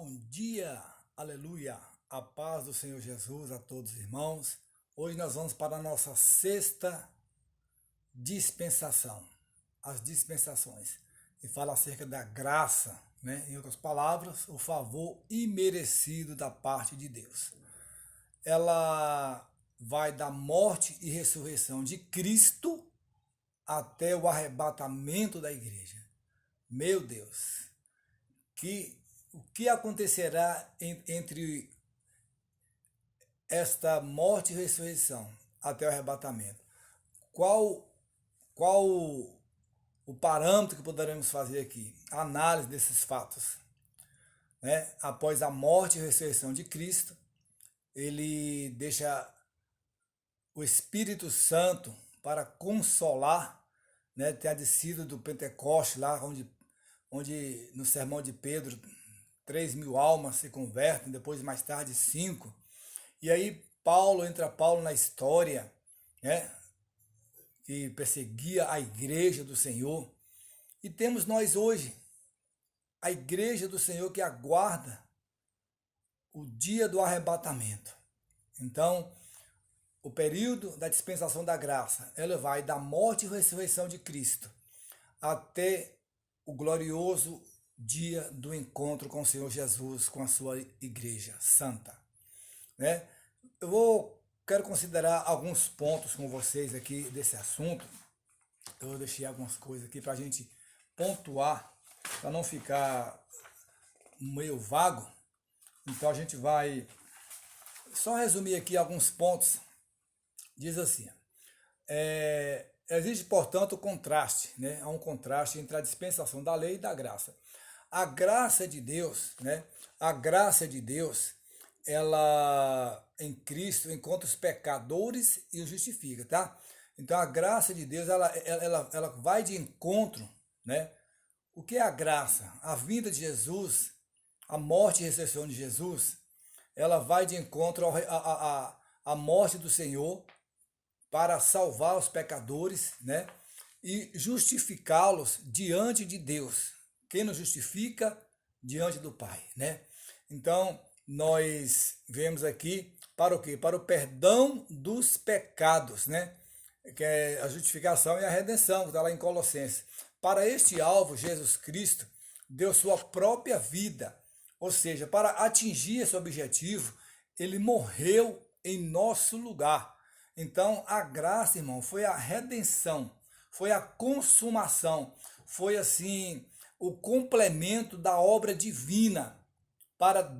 Bom dia, aleluia, a paz do Senhor Jesus a todos os irmãos. Hoje nós vamos para a nossa sexta dispensação, as dispensações, e fala acerca da graça, né? Em outras palavras, o favor imerecido da parte de Deus. Ela vai da morte e ressurreição de Cristo até o arrebatamento da igreja. Meu Deus, o que acontecerá entre esta morte e ressurreição até o arrebatamento? Qual o parâmetro que poderemos fazer aqui? A análise desses fatos. Né? Após a morte e ressurreição de Cristo, ele deixa o Espírito Santo para consolar, né? Tem descido do Pentecoste, lá onde no sermão de Pedro 3.000 almas se convertem, depois mais tarde 5. E aí entra Paulo na história, né, que perseguia a igreja do Senhor. E temos nós hoje a igreja do Senhor que aguarda o dia do arrebatamento. Então, o período da dispensação da graça, ela vai da morte e ressurreição de Cristo até o glorioso dia do encontro com o Senhor Jesus, com a sua igreja santa, né? Quero considerar alguns pontos com vocês aqui desse assunto. Eu deixei algumas coisas aqui para a gente pontuar, para não ficar meio vago. Então a gente vai só resumir aqui alguns pontos. Diz assim: existe, portanto, contraste, né? Há um contraste entre a dispensação da lei e da graça. A graça de Deus, né? A graça de Deus, ela em Cristo encontra os pecadores e os justifica, tá? Então a graça de Deus, ela vai de encontro, né? O que é a graça? A vinda de Jesus, a morte e ressurreição de Jesus, ela vai de encontro à morte do Senhor para salvar os pecadores, né? E justificá-los diante de Deus. Quem nos justifica? Diante do Pai, né? Então, nós vemos aqui para o quê? Para o perdão dos pecados, né? Que é a justificação e a redenção, que está lá em Colossenses. Para este alvo, Jesus Cristo deu sua própria vida, ou seja, para atingir esse objetivo, ele morreu em nosso lugar. Então, a graça, irmão, foi a redenção, foi a consumação, foi assim o complemento da obra divina para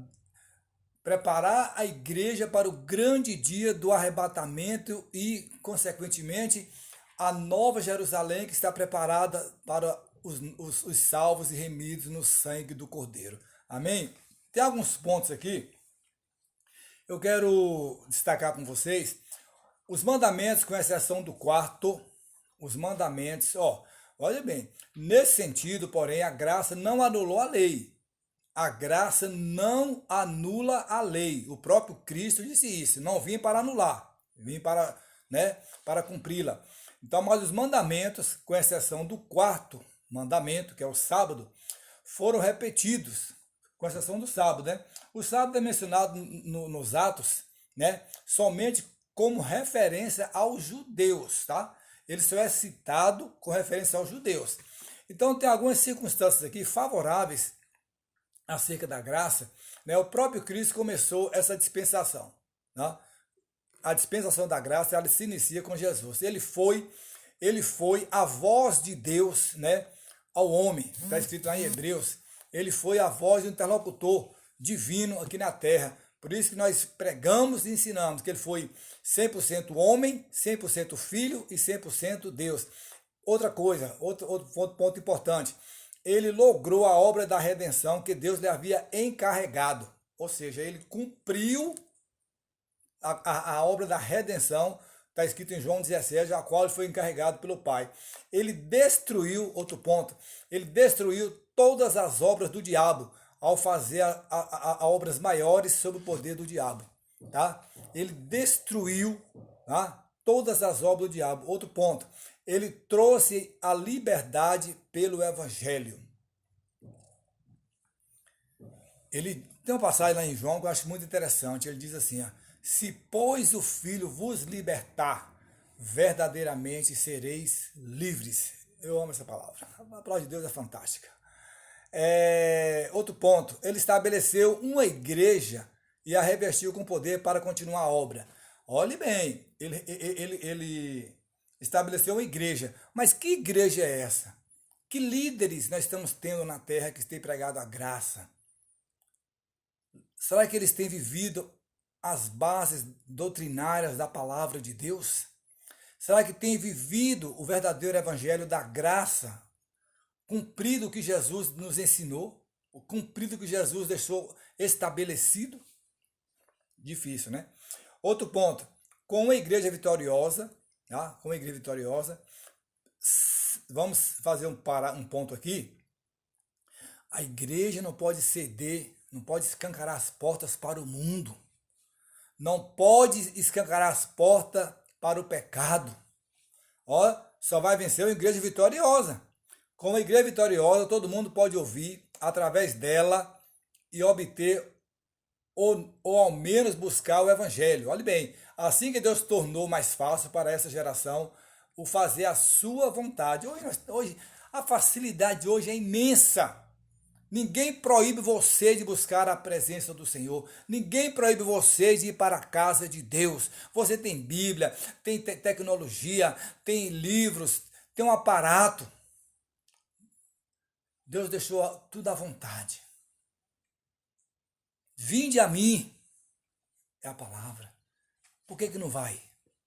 preparar a igreja para o grande dia do arrebatamento e, consequentemente, a nova Jerusalém que está preparada para os salvos e remidos no sangue do Cordeiro. Amém? Tem alguns pontos aqui. Eu quero destacar com vocês os mandamentos, com exceção do quarto. Os mandamentos, olha bem, nesse sentido, porém, a graça não anulou a lei. A graça não anula a lei. O próprio Cristo disse isso. Não vim para anular, vim para, né, para cumpri-la. Então, mas os mandamentos, com exceção do quarto mandamento, que é o sábado, foram repetidos, com exceção do sábado, né? O sábado é mencionado nos Atos, né, somente como referência aos judeus, tá? Ele só é citado com referência aos judeus. Então, tem algumas circunstâncias aqui favoráveis acerca da graça, né? O próprio Cristo começou essa dispensação, né? A dispensação da graça, ela se inicia com Jesus. Ele foi a voz de Deus, né, ao homem. Está escrito lá em Hebreus. Ele foi a voz do interlocutor divino aqui na terra. Por isso que nós pregamos e ensinamos que ele foi 100% homem, 100% filho e 100% Deus. Outra coisa, outro ponto importante. Ele logrou a obra da redenção que Deus lhe havia encarregado. Ou seja, ele cumpriu a obra da redenção, está escrito em João 17, a qual ele foi encarregado pelo Pai. Ele destruiu, outro ponto, ele destruiu todas as obras do diabo, ao fazer a obras maiores sob o poder do diabo. Tá? Ele destruiu, tá, todas as obras do diabo. Outro ponto, ele trouxe a liberdade pelo Evangelho. Ele tem uma passagem lá em João que eu acho muito interessante. Ele diz assim, ó, se pois o Filho vos libertar, verdadeiramente sereis livres. Eu amo essa palavra. A palavra de Deus é fantástica. Outro ponto, ele estabeleceu uma igreja e a revestiu com poder para continuar a obra. Olhe bem, ele estabeleceu uma igreja. Mas que igreja é essa? Que líderes nós estamos tendo na terra que têm pregado a graça? Será que eles têm vivido as bases doutrinárias da palavra de Deus? Será que têm vivido o verdadeiro evangelho da graça? Cumprido o que Jesus nos ensinou? Cumprido o que Jesus deixou estabelecido? Difícil, né? Outro ponto, com uma igreja vitoriosa, tá? Com uma igreja vitoriosa, vamos fazer um ponto aqui. A igreja não pode ceder, não pode escancarar as portas para o mundo. Não pode escancarar as portas para o pecado. Ó, só vai vencer uma igreja vitoriosa. Com uma igreja vitoriosa, todo mundo pode ouvir através dela e obter ou ao menos buscar o evangelho. Olhe bem, assim que Deus tornou mais fácil para essa geração o fazer a sua vontade. Hoje a facilidade hoje é imensa. Ninguém proíbe você de buscar a presença do Senhor. Ninguém proíbe você de ir para a casa de Deus. Você tem Bíblia, tem tecnologia, tem livros, tem um aparato. Deus deixou tudo à vontade. Vinde a mim, é a palavra. Por que não vai?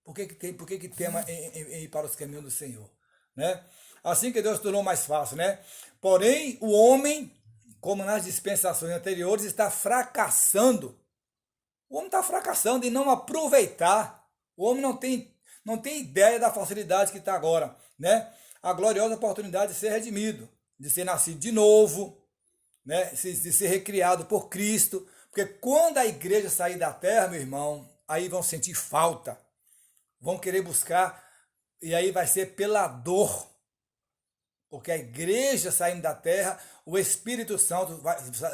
Por que tema em ir para os caminhos do Senhor? Né? Assim que Deus tornou mais fácil, né? Porém, o homem, como nas dispensações anteriores, está fracassando. O homem está fracassando em não aproveitar. O homem não tem ideia da facilidade que está agora, né? A gloriosa oportunidade de ser redimido, de ser nascido de novo, né? De ser recriado por Cristo. Porque quando a igreja sair da terra, meu irmão, aí vão sentir falta. Vão querer buscar, e aí vai ser pela dor. Porque a igreja saindo da terra, o Espírito Santo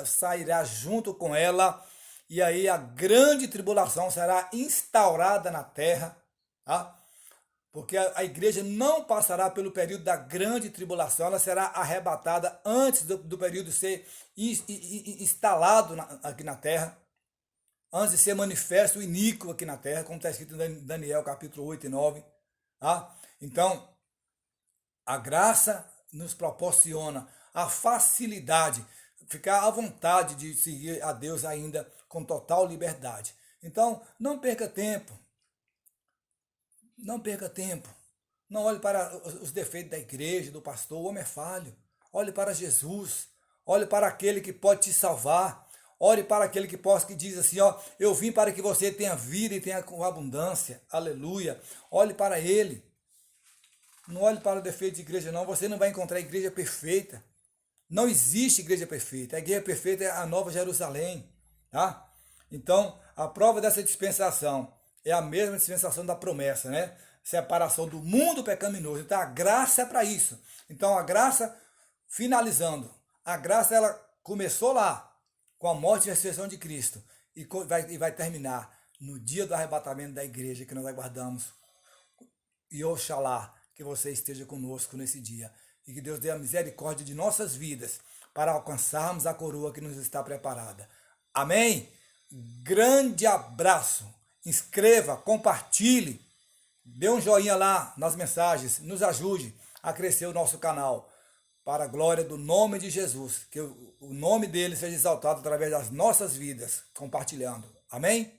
sairá junto com ela, e aí a grande tribulação será instaurada na terra, tá? Porque a igreja não passará pelo período da grande tribulação, ela será arrebatada antes do período ser instalado aqui na terra, antes de ser manifesto o iníquo aqui na terra, como está escrito em Daniel capítulo 8 e 9. Tá? Então, a graça nos proporciona a facilidade, ficar à vontade de seguir a Deus ainda com total liberdade. Então, não perca tempo. Não perca tempo. Não olhe para os defeitos da igreja, do pastor. O homem é falho. Olhe para Jesus. Olhe para aquele que pode te salvar. Olhe para aquele que diz assim, ó, eu vim para que você tenha vida e tenha com abundância. Aleluia. Olhe para ele. Não olhe para o defeito de igreja, não. Você não vai encontrar a igreja perfeita. Não existe igreja perfeita. A igreja perfeita é a Nova Jerusalém. Tá? Então, a prova dessa dispensação é a mesma dispensação da promessa, né? Separação do mundo pecaminoso. Então, a graça é para isso. Então, a graça, finalizando, a graça ela começou lá, com a morte e a ressurreição de Cristo, e vai terminar no dia do arrebatamento da igreja que nós aguardamos. E oxalá que você esteja conosco nesse dia. E que Deus dê a misericórdia de nossas vidas para alcançarmos a coroa que nos está preparada. Amém? Grande abraço. Inscreva, compartilhe, dê um joinha lá nas mensagens, nos ajude a crescer o nosso canal, para a glória do nome de Jesus, que o nome dele seja exaltado através das nossas vidas, compartilhando. Amém?